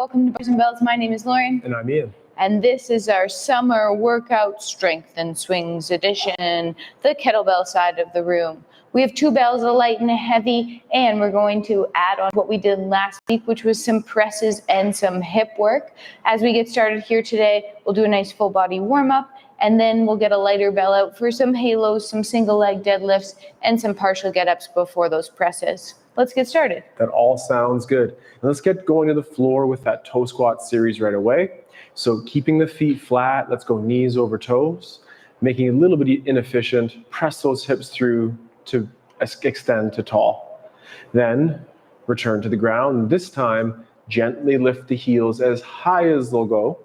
welcome to Boys and Bells. My name is Lauren. And I'm Ian. And this is our summer workout strength and swings edition, the kettlebell side of the room. We have 2 bells, a light and a heavy, and we're going to add on what we did last week, which was some presses and some hip work. As we get started here today, we'll do a nice full body warm up, and then we'll get a lighter bell out for some halos, some single leg deadlifts, and some partial get-ups before those presses. Let's get started. That all sounds good. Let's get going to the floor with that toe squat series right away. So keeping the feet flat, let's go knees over toes, making it a little bit inefficient, press those hips through to extend to tall. Then return to the ground, and this time gently lift the heels as high as they'll go.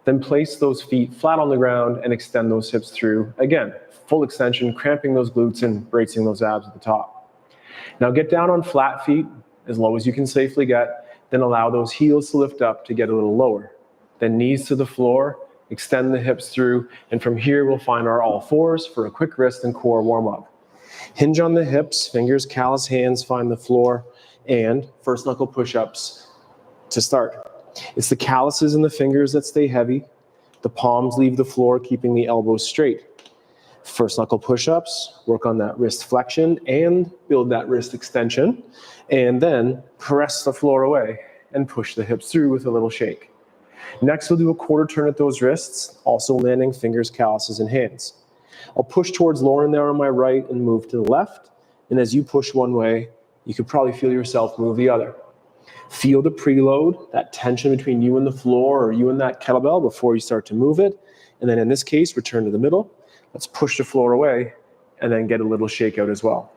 Then place those feet flat on the ground and extend those hips through. Again, full extension, cramping those glutes and bracing those abs at the top. Now get down on flat feet as low as you can safely get, then allow those heels to lift up to get a little lower. Then knees to the floor, extend the hips through, and from here we'll find our all fours for a quick wrist and core warm up. Hinge on the hips, fingers, callous hands find the floor, and first knuckle push-ups to start. It's the calluses in the fingers that stay heavy. The palms leave the floor, keeping the elbows straight. First knuckle push-ups, work on that wrist flexion and build that wrist extension, and then press the floor away and push the hips through with a little shake. Next, we'll do a quarter turn at those wrists, also landing fingers, calluses, and hands. I'll push towards Lauren there on my right and move to the left, and as you push one way, you could probably feel yourself move the other. Feel the preload, that tension between you and the floor or you and that kettlebell before you start to move it, and then in this case, return to the middle. Let's push the floor away and then get a little shakeout as well.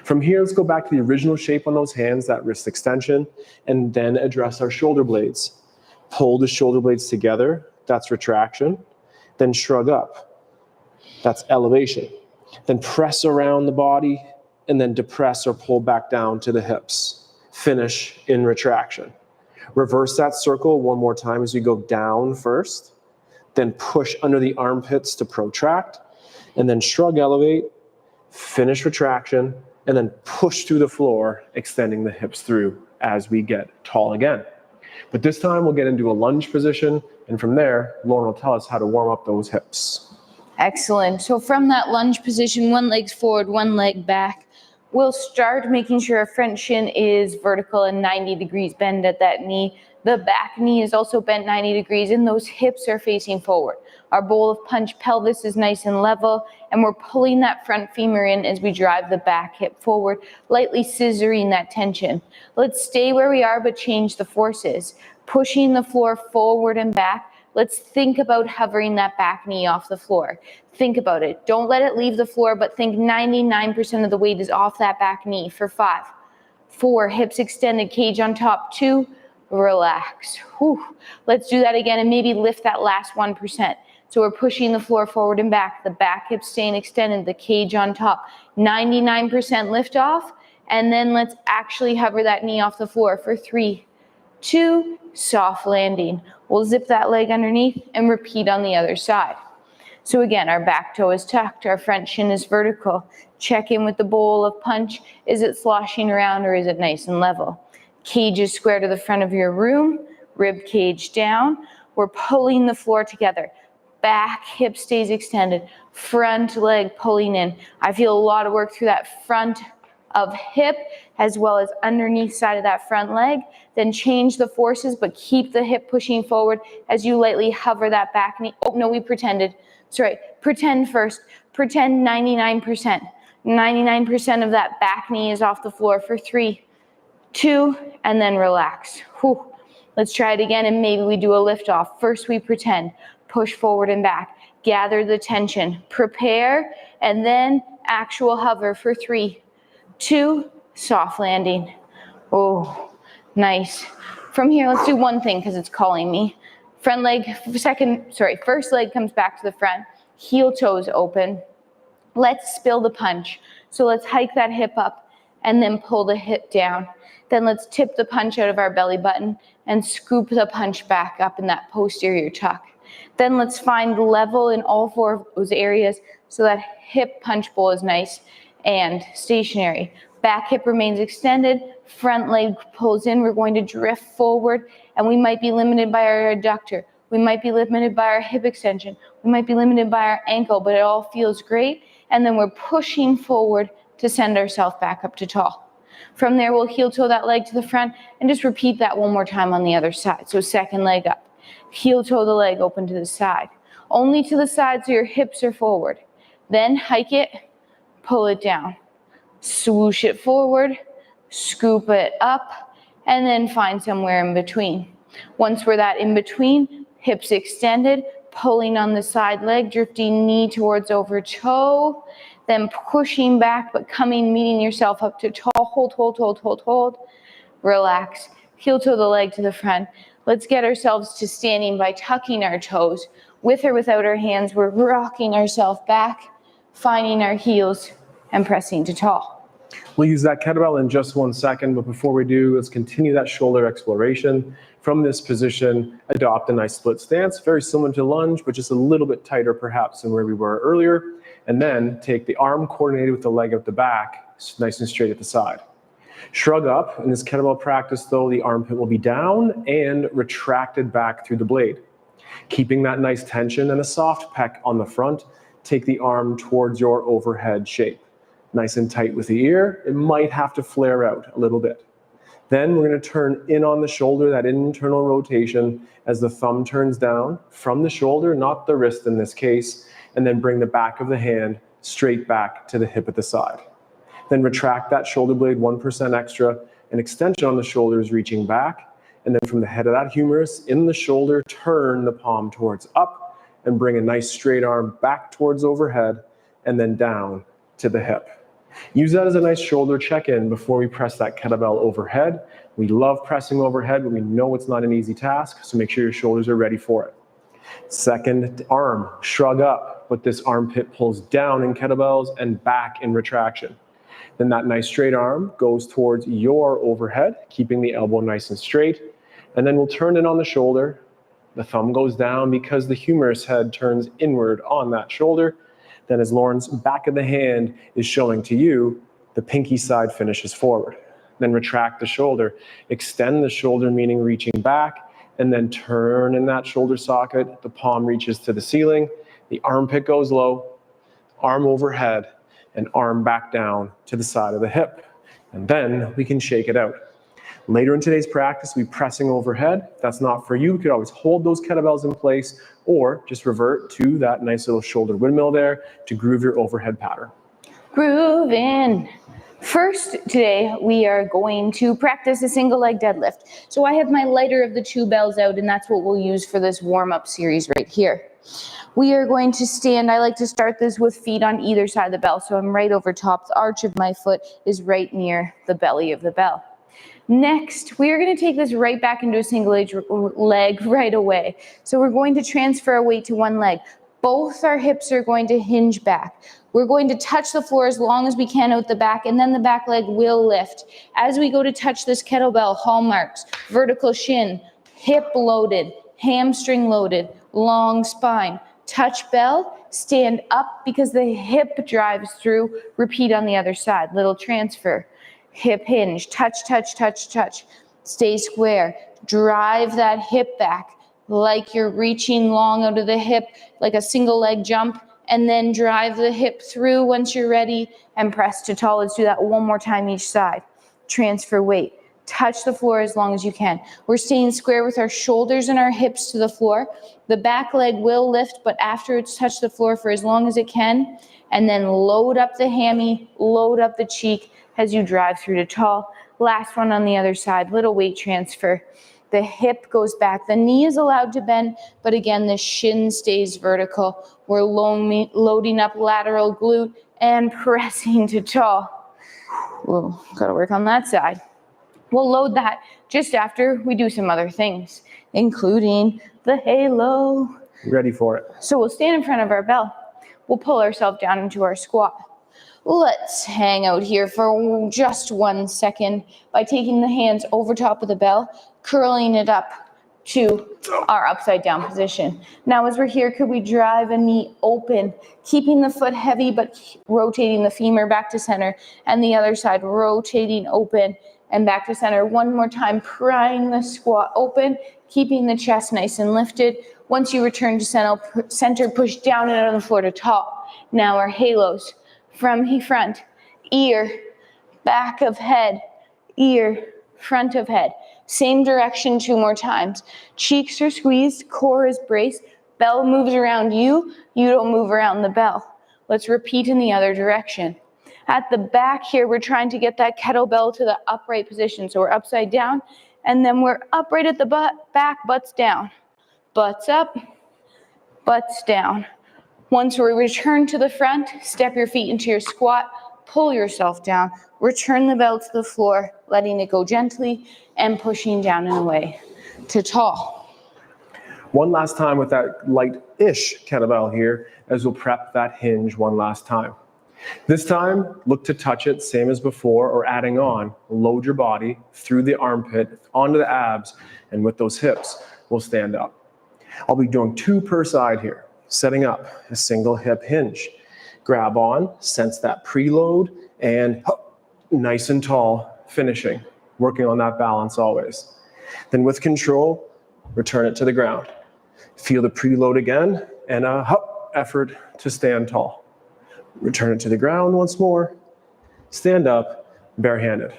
From here, let's go back to the original shape on those hands, that wrist extension, and then address our shoulder blades. Pull the shoulder blades together, that's retraction. Then shrug up, that's elevation. Then press around the body and then depress or pull back down to the hips. Finish in retraction. Reverse that circle one more time as we go down first. Then push under the armpits to protract, and then shrug, elevate, finish retraction, and then push through the floor, extending the hips through as we get tall again. But this time we'll get into a lunge position, and from there, Lauren will tell us how to warm up those hips. Excellent. So from that lunge position, one leg's forward, one leg back, we'll start making sure our front shin is vertical and 90 degrees bend at that knee. The back knee is also bent 90 degrees and those hips are facing forward. Our bowl of punch pelvis is nice and level, and we're pulling that front femur in as we drive the back hip forward, lightly scissoring that tension. Let's stay where we are but change the forces. Pushing the floor forward and back. Let's think about hovering that back knee off the floor. Think about it. Don't let it leave the floor, but think 99% of the weight is off that back knee for 5, 4, hips extended, cage on top, 2, relax. Whew. Let's do that again and maybe lift that last 1%. So we're pushing the floor forward and back, the back hip staying extended, the cage on top, 99% lift off, and then let's actually hover that knee off the floor for 3, 2, soft landing. We'll zip that leg underneath and repeat on the other side. So again, our back toe is tucked, our front shin is vertical. Check in with the bowl of punch. Is it sloshing around or is it nice and level? Cage is square to the front of your room, rib cage down. We're pulling the floor together. Back hip stays extended, front leg pulling in. I feel a lot of work through that front of hip as well as underneath side of that front leg. Then change the forces, but keep the hip pushing forward as you lightly hover that back knee. Oh no, we pretended. Sorry, pretend first. Pretend 99%. 99% of that back knee is off the floor for 3, 2, and then relax. Whew. Let's try it again and maybe we do a lift off. First we pretend, push forward and back, gather the tension, prepare, and then actual hover for 3, 2, soft landing. Oh, nice. From here, let's do one thing because it's calling me. First leg comes back to the front, heel toes open. Let's spill the punch. So let's hike that hip up and then pull the hip down. Then let's tip the punch out of our belly button and scoop the punch back up in that posterior tuck. Then let's find level in all 4 of those areas so that hip punch bowl is nice and stationary. Back hip remains extended, front leg pulls in. We're going to drift forward and we might be limited by our adductor. We might be limited by our hip extension. We might be limited by our ankle, but it all feels great. And then we're pushing forward to send ourselves back up to tall. From there, we'll heel toe that leg to the front and just repeat that one more time on the other side. So second leg up, heel toe the leg open to the side. Only to the side so your hips are forward. Then hike it, pull it down. Swoosh it forward, scoop it up, and then find somewhere in between. Once we're that in between, hips extended, pulling on the side leg, drifting knee towards over toe, then pushing back, but meeting yourself up to tall. Hold, hold, hold, hold, hold. Relax. Heel toe the leg to the front. Let's get ourselves to standing by tucking our toes. With or without our hands, we're rocking ourselves back, finding our heels, and pressing to tall. We'll use that kettlebell in just 1 second, but before we do, let's continue that shoulder exploration. From this position, adopt a nice split stance, very similar to lunge, but just a little bit tighter perhaps than where we were earlier. And then take the arm coordinated with the leg at the back, nice and straight at the side. Shrug up. In this kettlebell practice though, the armpit will be down and retracted back through the blade. Keeping that nice tension and a soft peck on the front, take the arm towards your overhead shape. Nice and tight with the ear. It might have to flare out a little bit. Then we're going to turn in on the shoulder, that internal rotation as the thumb turns down from the shoulder, not the wrist in this case, and then bring the back of the hand straight back to the hip at the side. Then retract that shoulder blade 1% extra, an extension on the shoulders reaching back, and then from the head of that humerus in the shoulder, turn the palm towards up and bring a nice straight arm back towards overhead and then down to the hip. Use that as a nice shoulder check-in before we press that kettlebell overhead. We love pressing overhead, but we know it's not an easy task, so make sure your shoulders are ready for it. Second arm, shrug up, but this armpit pulls down in kettlebells and back in retraction. Then that nice straight arm goes towards your overhead, keeping the elbow nice and straight. And then we'll turn in on the shoulder. The thumb goes down because the humerus head turns inward on that shoulder. Then as Lauren's back of the hand is showing to you, the pinky side finishes forward. Then retract the shoulder, extend the shoulder, meaning reaching back, and then turn in that shoulder socket. The palm reaches to the ceiling, the armpit goes low, arm overhead, and arm back down to the side of the hip. And then we can shake it out. Later in today's practice, we'll be pressing overhead. If that's not for you, you could always hold those kettlebells in place or just revert to that nice little shoulder windmill there to groove your overhead pattern. Groove in. First, today, we are going to practice a single leg deadlift. So I have my lighter of the two bells out, and that's what we'll use for this warm-up series right here. We are going to stand. I like to start this with feet on either side of the bell, so I'm right over top. The arch of my foot is right near the belly of the bell. Next, we are going to take this right back into a single leg right away. So we're going to transfer our weight to one leg. Both our hips are going to hinge back. We're going to touch the floor as long as we can out the back, and then the back leg will lift. As we go to touch this kettlebell, hallmarks, vertical shin, hip loaded, hamstring loaded, long spine. Touch bell, stand up because the hip drives through. Repeat on the other side, little transfer. Hip hinge, touch, touch, touch, touch. Stay square. Drive that hip back like you're reaching long out of the hip, like a single leg jump, and then drive the hip through once you're ready and press to tall. Let's do that one more time each side. Transfer weight. Touch the floor as long as you can. We're staying square with our shoulders and our hips to the floor. The back leg will lift, but after it's touched the floor for as long as it can, and then load up the hammy, load up the cheek as you drive through to tall. Last one on the other side, little weight transfer. The hip goes back. The knee is allowed to bend, but again, the shin stays vertical. We're loading up lateral glute and pressing to tall. Whoa, gotta work on that side. We'll load that just after we do some other things, including the halo. Ready for it. So we'll stand in front of our bell. We'll pull ourselves down into our squat. Let's hang out here for just 1 second by taking the hands over top of the bell, curling it up, to our upside down position. Now as we're here, could we drive a knee open, keeping the foot heavy, but rotating the femur back to center, and the other side rotating open and back to center. One more time, prying the squat open, keeping the chest nice and lifted. Once you return to center, push down and out on the floor to top. Now our halos from front, ear, back of head, ear, front of head. Same direction 2 more times. Cheeks are squeezed, core is braced, bell moves around you, you don't move around the bell. Let's repeat in the other direction. At the back here, we're trying to get that kettlebell to the upright position. So we're upside down, and then we're upright at the back, butts down. Butts up, butts down. Once we return to the front, step your feet into your squat, pull yourself down, return the bell to the floor, letting it go gently, and pushing down and away to tall. One last time with that light-ish kettlebell here, as we'll prep that hinge one last time. This time, look to touch it, same as before, or adding on, load your body through the armpit, onto the abs, and with those hips, we'll stand up. I'll be doing 2 per side here, setting up a single hip hinge. Grab on, sense that preload, and nice and tall, finishing, working on that balance always. Then with control, return it to the ground. Feel the preload again, and a effort to stand tall. Return it to the ground once more, stand up, barehanded.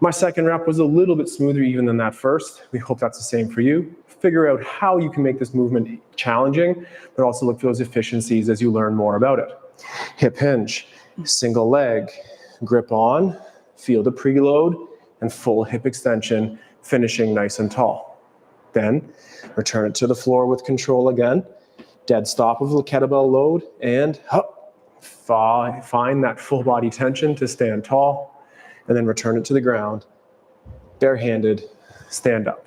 My second rep was a little bit smoother even than that first. We hope that's the same for you. Figure out how you can make this movement challenging, but also look for those efficiencies as you learn more about it. Hip hinge, single leg, grip on, feel the preload, and full hip extension, finishing nice and tall. Then return it to the floor with control again, dead stop with the kettlebell load, and find that full body tension to stand tall, and then return it to the ground, barehanded, stand up.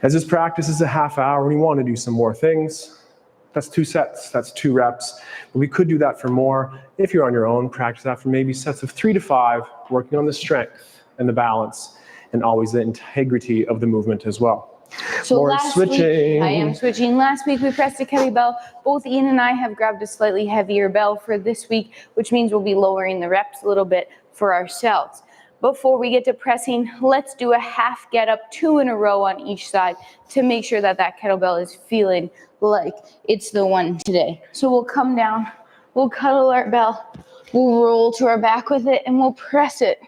As this practice is a half hour, and you want to do some more things, that's 2 sets, that's 2 reps. But we could do that for more. If you're on your own, practice that for maybe sets of 3 to 5, working on the strength and the balance, and always the integrity of the movement as well. So more last switching. week, I am switching. Last week we pressed a kettlebell. Both Ian and I have grabbed a slightly heavier bell for this week, which means we'll be lowering the reps a little bit for ourselves. Before we get to pressing, let's do a half get up, 2 in a row on each side to make sure that that kettlebell is feeling like it's the one today. So we'll come down, we'll cuddle our bell, we'll roll to our back with it, and we'll press it,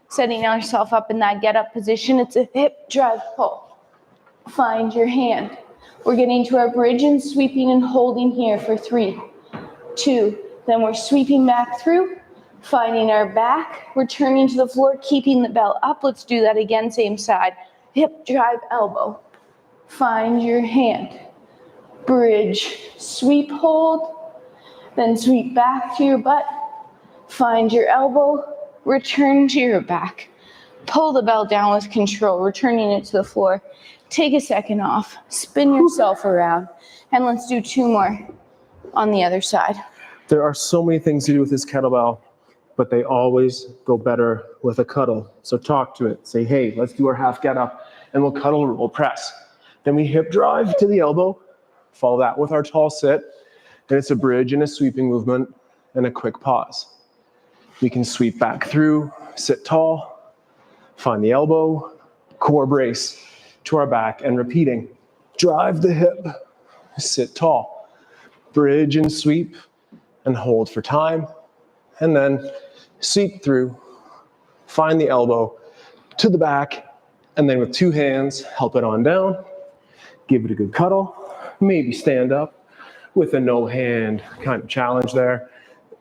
setting ourselves up in that get up position. It's a hip drive pull. Find your hand. We're getting to our bridge and sweeping and holding here for 3, 2. Then we're sweeping back through, finding our back, returning to the floor, keeping the bell up. Let's do that again, same side. Hip drive elbow. Find your hand. Bridge, sweep, hold. Then sweep back to your butt. Find your elbow, return to your back. Pull the bell down with control, returning it to the floor. Take a second off, spin yourself around, and let's do 2 more on the other side. There are so many things to do with this kettlebell, but they always go better with a cuddle. So talk to it. Say, hey, let's do our half get up, and we'll cuddle, we'll press. Then we hip drive to the elbow, follow that with our tall sit, and it's a bridge and a sweeping movement and a quick pause. We can sweep back through, sit tall, find the elbow, core brace to our back, and repeating. Drive the hip, sit tall, bridge and sweep, and hold for time, and then sweep through, find the elbow to the back, and then with 2 hands, help it on down, give it a good cuddle, maybe stand up with a no hand kind of challenge there,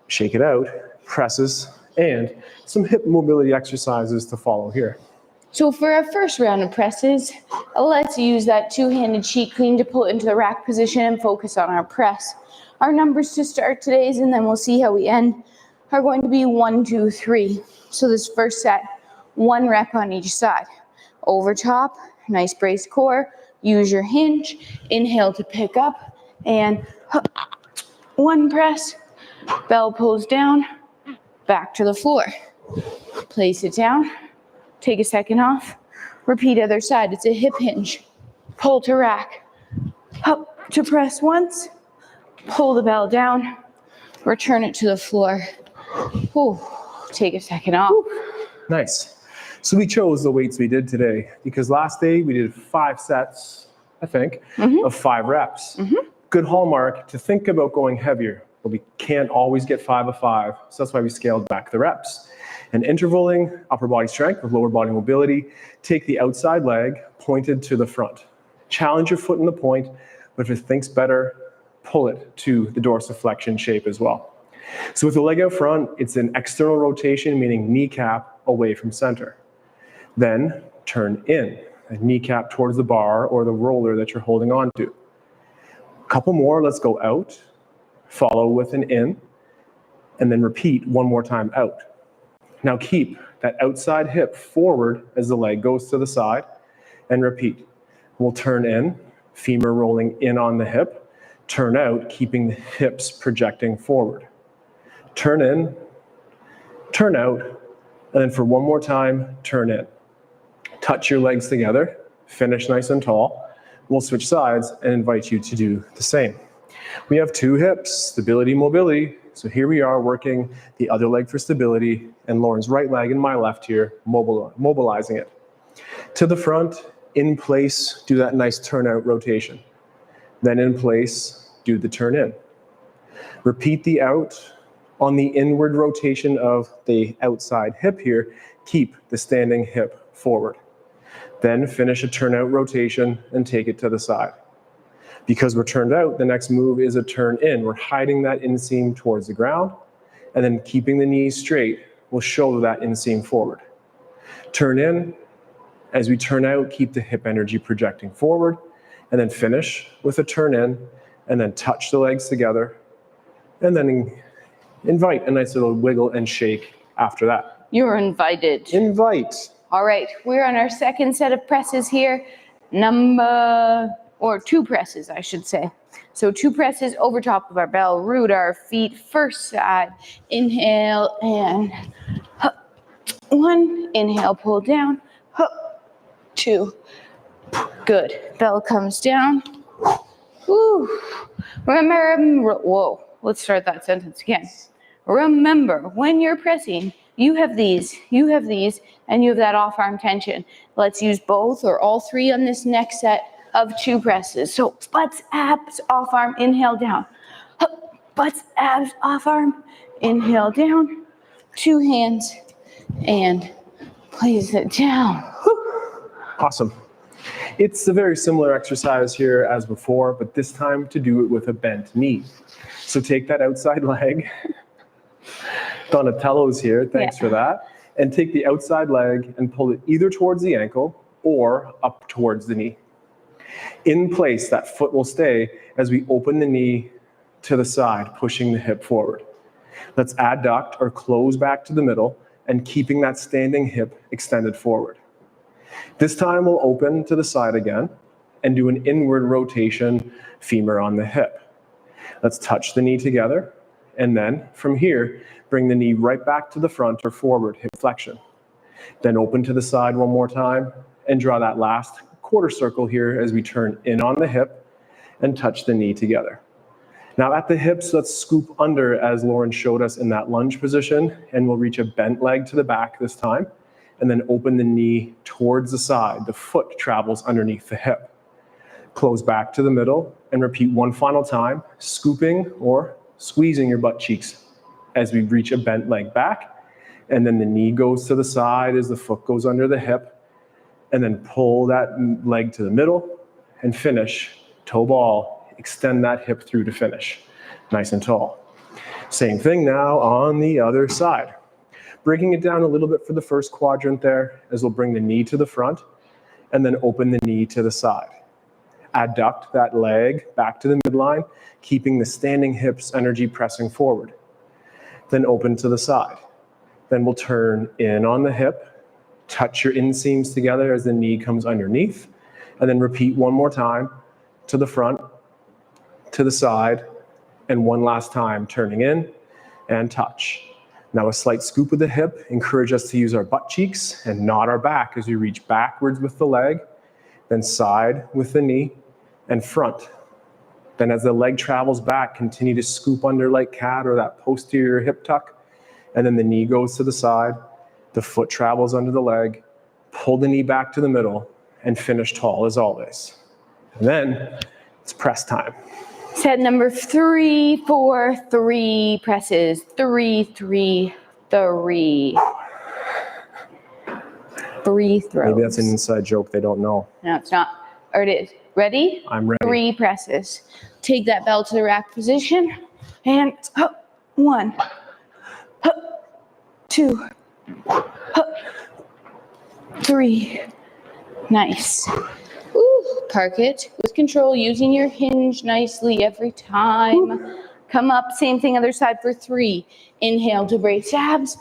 shake it out, presses, and some hip mobility exercises to follow here. So for our first round of presses, let's use that 2-handed cheek clean to pull it into the rack position and focus on our press. Our numbers to start today's, and then we'll see how we end, are going to be 1, 2, 3. So this first set, 1 rep on each side. Over top, nice braced core, use your hinge, inhale to pick up, and 1 press, bell pulls down, back to the floor. Place it down. Take a second off. Repeat other side. It's a hip hinge. pull to rack, up to press once, pull the bell down, return it to the floor. Ooh, take a second off. Nice. So we chose the weights we did today because last day we did 5 sets, I think, of 5 reps. Good hallmark to think about going heavier, but we can't always get 5 of 5, so that's why we scaled back the reps. And intervaling upper body strength with lower body mobility, take the outside leg pointed to the front. Challenge your foot in the point, but if it thinks better, pull it to the dorsiflexion shape as well. So with the leg out front, it's an external rotation, meaning kneecap away from center. Then turn in, a kneecap towards the bar or the roller that you're holding on to. A couple more, let's go out, follow with an in, and then repeat one more time out. Now keep that outside hip forward as the leg goes to the side, and repeat. We'll turn in, femur rolling in on the hip, turn out, keeping the hips projecting forward. Turn in, turn out, and then for one more time, turn in. Touch your legs together, finish nice and tall. We'll switch sides and invite you to do the same. We have 2 hips, stability, mobility. So here we are working the other leg for stability, and Lauren's right leg and my left here, mobilizing it. To the front, in place, do that nice turnout rotation. Then in place, do the turn in. Repeat the out. On the inward rotation of the outside hip here, keep the standing hip forward. Then finish a turnout rotation and take it to the side. Because we're turned out, the next move is a turn in. We're hiding that inseam towards the ground, and then keeping the knees straight will shoulder that inseam forward. Turn in. As we turn out, keep the hip energy projecting forward, and then finish with a turn in, and then touch the legs together, and then invite a nice little wiggle and shake after that. You're invited. Invite. All right, we're on our second set of presses here. 2 presses, I should say. So 2 presses over top of our bell, root our feet, first side. Inhale and 1. Inhale, pull down. 2. Good. Bell comes down. Woo. Remember, whoa, let's start that sentence again. Remember, when you're pressing, you have these, and you have that off-arm tension. Let's use both or all 3 on this next set of 2 presses. So butts, abs, off-arm, inhale, down. Butts, abs, off-arm, inhale, down. 2 hands, and place it down. Awesome. It's a very similar exercise here as before, but this time to do it with a bent knee. So take that outside leg. Donatello's here, thanks for that. And take the outside leg and pull it either towards the ankle or up towards the knee. In place, that foot will stay as we open the knee to the side, pushing the hip forward. Let's adduct or close back to the middle and keeping that standing hip extended forward. This time we'll open to the side again and do an inward rotation, femur on the hip. Let's touch the knee together, and then from here, bring the knee right back to the front or forward, hip flexion. Then open to the side one more time and draw that last quarter circle here as we turn in on the hip and touch the knee together. Now at the hips, let's scoop under as Lauren showed us in that lunge position, and we'll reach a bent leg to the back this time, and then open the knee towards the side. The foot travels underneath the hip. Close back to the middle and repeat one final time, scooping or squeezing your butt cheeks as we reach a bent leg back, and then the knee goes to the side as the foot goes under the hip, and then pull that leg to the middle and finish toe ball. Extend that hip through to finish, nice and tall. Same thing now on the other side. Breaking it down a little bit for the first quadrant there, as we'll bring the knee to the front and then open the knee to the side. Adduct that leg back to the midline, keeping the standing hips energy pressing forward. Then open to the side. Then we'll turn in on the hip, touch your inseams together as the knee comes underneath, and then repeat one more time to the front, to the side, and one last time turning in and touch. Now a slight scoop of the hip, encourage us to use our butt cheeks and not our back as we reach backwards with the leg, then side with the knee, and front. Then as the leg travels back, continue to scoop under like cat or that posterior hip tuck, and then the knee goes to the side, the foot travels under the leg, pull the knee back to the middle, and finish tall as always. And then it's press time. Set number 3, 4, 3 presses. 3, 3, 3. 3 throws. Maybe that's an inside joke they don't know. No, it's not. Or it is. Ready? I'm ready. 3 presses. Take that bell to the rack position. And 1, 2, 3. Nice. Ooh, park it with control, using your hinge nicely every time. Come up, same thing, other side for 3. Inhale to brace abs.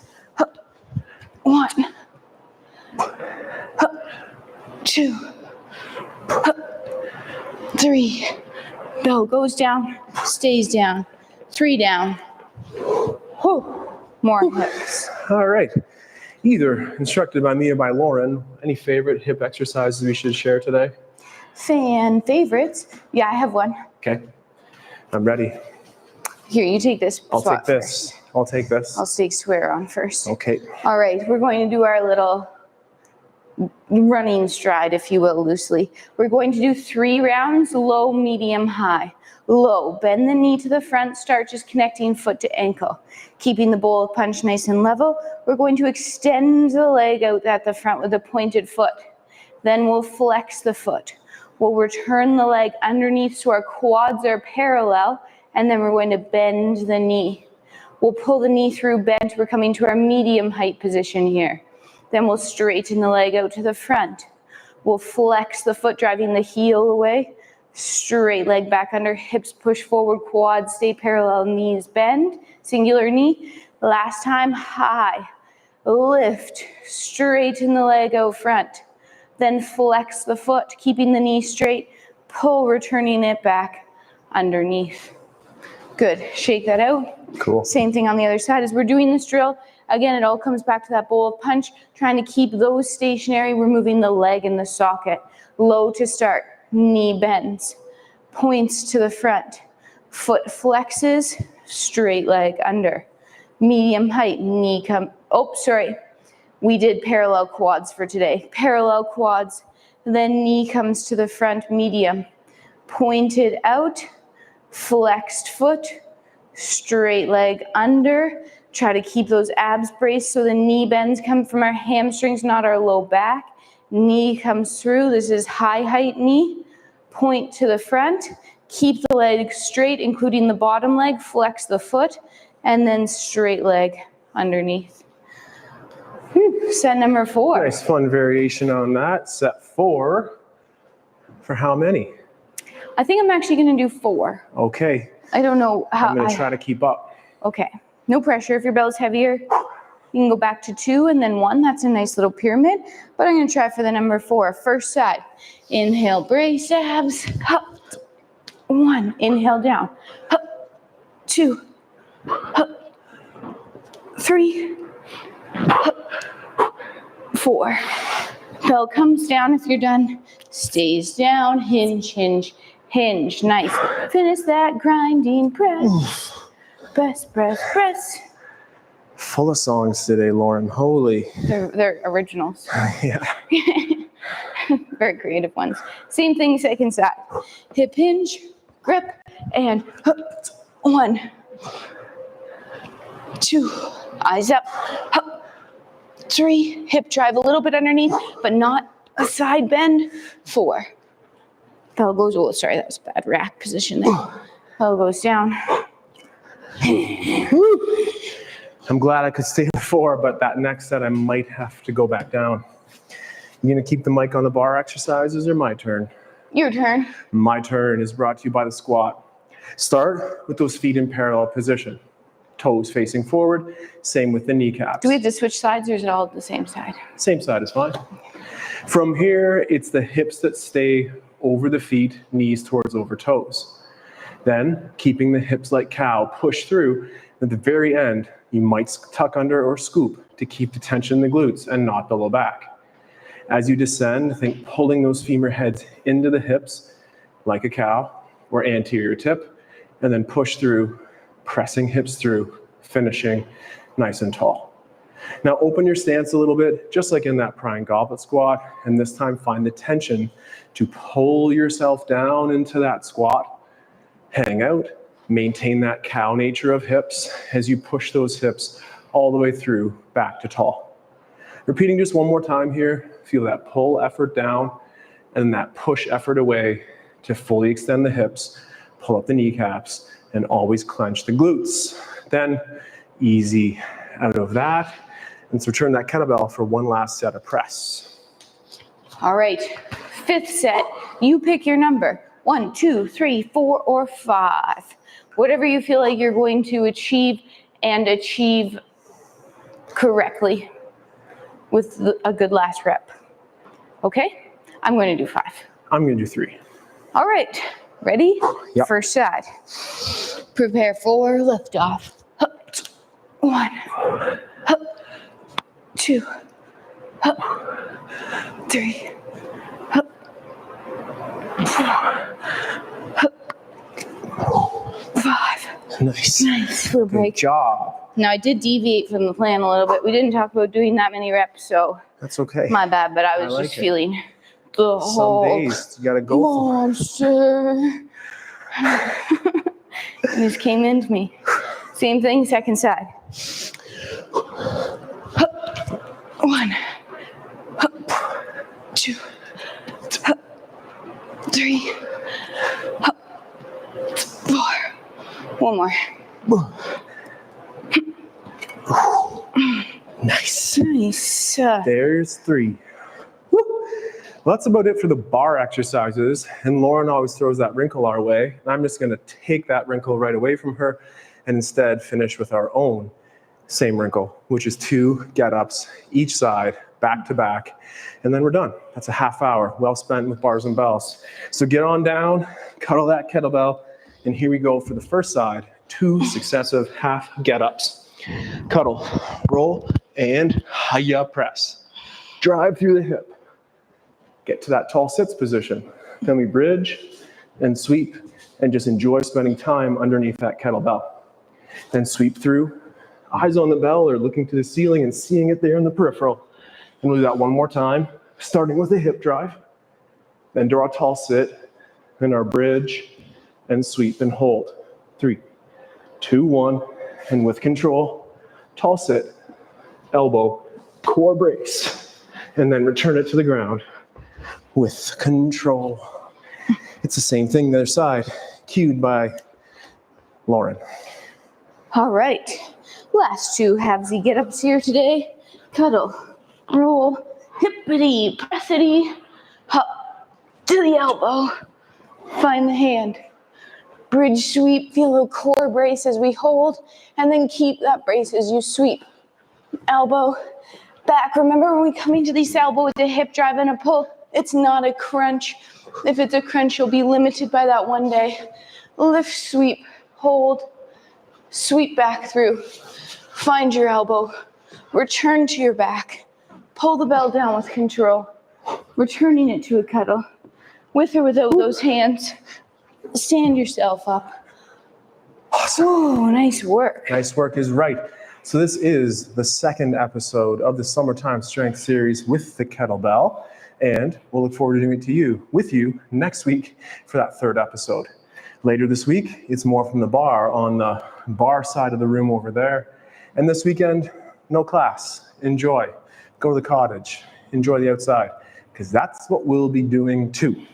1, 2, 3. Bell goes down, stays down. 3 down. Whew. More hips. All right. Either instructed by me or by Lauren, any favorite hip exercises we should share today? Fan favorites. Yeah, I have one. Okay. I'm ready. Here, you take this. I'll spot take this. first. I'll take this. I'll stay square on first. Okay. All right, we're going to do our little running stride, if you will, loosely. We're going to do 3 rounds, low, medium, high. Low, bend the knee to the front, start just connecting foot to ankle. Keeping the bowl of punch nice and level, we're going to extend the leg out at the front with a pointed foot. Then we'll flex the foot. We'll return the leg underneath so our quads are parallel, and then we're going to bend the knee. We'll pull the knee through bent. We're coming to our medium height position here. Then we'll straighten the leg out to the front. We'll flex the foot, driving the heel away. Straight leg back under, hips push forward, quads stay parallel, knees bend, singular knee. Last time, high, lift, straighten the leg out front. Then flex the foot, keeping the knee straight, pull, returning it back underneath. Good, shake that out. Cool. Same thing on the other side. As we're doing this drill, again, it all comes back to that bowl of punch, trying to keep those stationary. We're moving the leg in the socket. Low to start, knee bends, points to the front, foot flexes, straight leg under. Medium height, knee come, we did parallel quads for today. Parallel quads, then knee comes to the front, medium. Pointed out, flexed foot, straight leg under. Try to keep those abs braced so the knee bends come from our hamstrings, not our low back. Knee comes through. This is high height knee. Point to the front. Keep the leg straight, including the bottom leg. Flex the foot, and then straight leg underneath. Set number 4. Nice fun variation on that. Set 4. For how many? I think I'm actually going to do 4. Okay. I don't know how. I'm going to try to keep up. Okay. No pressure. If your bell's heavier, you can go back to 2 and then 1. That's a nice little pyramid. But I'm going to try for the number 4. First side. Inhale, brace abs. 1. Inhale down. 2. 3. 4. Bell comes down if you're done. Stays down. Hinge, hinge, hinge. Nice. Finish that grinding press. Press, press, press. Full of songs today, Lauren. Holy. They're originals. Yeah. Very creative ones. Same thing, second side. Hip hinge, grip, and 1, 2, eyes up, 3, hip drive a little bit underneath, but not a side bend, 4. Bell goes, sorry, that was a bad rack position there. Bell goes down. I'm glad I could stay at 4, but that next set I might have to go back down. You gonna keep the mic on the bar exercises or my turn? Your turn. My turn is brought to you by the squat. Start with those feet in parallel position. Toes facing forward, same with the kneecaps. Do we have to switch sides or is it all the same side? Same side is fine. From here, it's the hips that stay over the feet, knees towards over toes. Then, keeping the hips like cow, push through. At the very end, you might tuck under or scoop to keep the tension in the glutes and not the low back. As you descend, think pulling those femur heads into the hips like a cow or anterior tip, and then push through, pressing hips through, finishing nice and tall. Now open your stance a little bit, just like in that prying goblet squat, and this time find the tension to pull yourself down into that squat, hang out, maintain that cow nature of hips as you push those hips all the way through back to tall. Repeating just one more time here, feel that pull effort down and that push effort away to fully extend the hips, pull up the kneecaps, and always clench the glutes. Then easy out of that. Let's return that kettlebell for one last set of press. All right, 5th set, you pick your number. 1, 2, 3, 4, or 5. Whatever you feel like you're going to achieve and achieve correctly with a good last rep. Okay, I'm going to do 5. I'm going to do 3. All right, ready? Yep. First side. Prepare for liftoff. 1, 2, 3, 4, 5. Nice. Nice, little break. Good job. Now I did deviate from the plan a little bit. We didn't talk about doing that many reps, so That's okay. my bad, but I was like just it. feeling the Some whole days you gotta go for it. monster. It just came into me. Same thing, second side. 1, 2, 3, 4. One more. Nice. Nice. There's 3. Woo. Well, that's about it for the bar exercises. And Lauren always throws that wrinkle our way. And I'm just going to take that wrinkle right away from her and instead finish with our own same wrinkle, which is 2 get-ups each side, back to back. And then we're done. That's a half hour well spent with bars and bells. So get on down, cuddle that kettlebell, and here we go for the first side. 2 successive half get-ups. Cuddle, roll, and hiya press. Drive through the hip. Get to that tall sits position. Then we bridge and sweep and just enjoy spending time underneath that kettlebell. Then sweep through, eyes on the bell or looking to the ceiling and seeing it there in the peripheral. And we'll do that one more time, starting with a hip drive. Then draw a tall sit, then our bridge and sweep and hold. 3, 2, 1, and with control, tall sit, elbow, core brace, and then return it to the ground with control. It's the same thing the other side, cued by Lauren. All right, last 2 halvesy get-ups here today. Cuddle, roll, hippity, pressity, hop to the elbow, find the hand. Bridge sweep, feel a little core brace as we hold, and then keep that brace as you sweep. Elbow, back. Remember when we come into this elbow with a hip drive and a pull, it's not a crunch. If it's a crunch, you'll be limited by that one day. Lift, sweep, hold, sweep back through. Find your elbow, return to your back. Pull the bell down with control, returning it to a cuddle. With or without those hands. Stand yourself up. Awesome. Oh, nice work. Nice work is right. So this is the 2nd episode of the Summertime Strength Series with the kettlebell. And we'll look forward to doing it with you next week for that 3rd episode. Later this week, it's more from the bar on the bar side of the room over there. And this weekend, no class. Enjoy. Go to the cottage. Enjoy the outside. Because that's what we'll be doing too.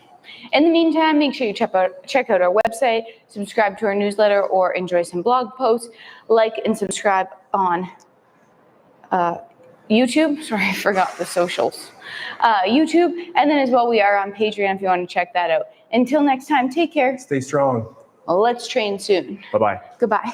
In the meantime, make sure you check out our website, subscribe to our newsletter, or enjoy some blog posts. Like and subscribe on YouTube. Sorry, I forgot the socials. YouTube. And then as well, we are on Patreon if you want to check that out. Until next time, take care. Stay strong. Let's train soon. Bye-bye. Goodbye.